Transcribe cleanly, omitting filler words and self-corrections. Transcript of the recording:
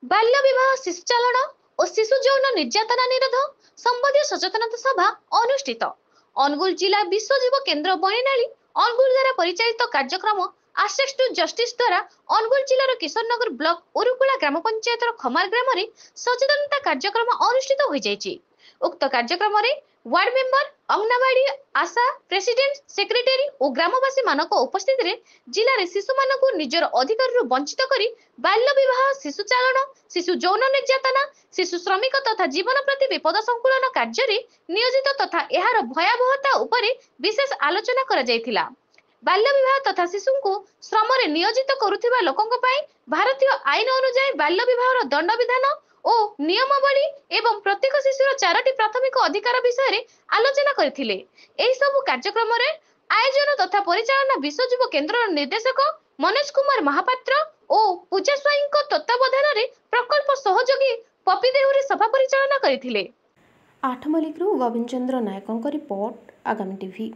बाल्य विवाह शिशु चालन और शिशु यौन निर्यातना निरोध संबंधी सचेतनता सभा अनुष्ठित। अनुगुल जिला विश्व जीव केन्द्र बणिनाली अनुगुल द्वारा परिचालित कार्यक्रम आसेक्स टू जस्टिस द्वारा अनुगुल जिलार किशोरनगर ब्लॉक उरुकुला ग्राम पंचायत खमार ग्राम में सचेतनता कार्यक्रम अनुष्ठित हो जाइछि। उक्त कार्यक्रम में वार्ड मेंबर, अंगनवाड़ी, आशा, प्रेसिडेंट, सेक्रेटरी और ग्रामवासी मानक उपस्थित रे जिले में शिशु मानक निजर अधिकार वंचित करी बाल्य विवाह, शिशु चालन, शिशु यौन निर्यातना, शिशु श्रमिक तथा जीवन प्रति विपद संकुलन कार्य नियोजित तथा यार भयावहता उपरे विशेष आलोचना करा जायथिला। बाल्य विवाह तथा शिशु को श्रम रे नियोजित करुथिबा लोकंक पई भारतीय आईन अनुसार बाल्य विवाहर दंड विधान और नियमावली एवं प्रत्येक शिशुर 4टी प्राथमिक अधिकार विषय रे आलोचना करथिले। एही सब कार्यक्रम रे आयोजन तथा परिचालना विश्व जीव केन्द्र निर्देशक मनोज कुमार महापात्र और पूजा स्वाई तत्वावधान रे प्रकल्प सहयोगी पपी देहुरी सभा परिचालना करथिले। आठमल्लिकरू गोविंद चंद्र नायकों रिपोर्ट, आगामी टीवी।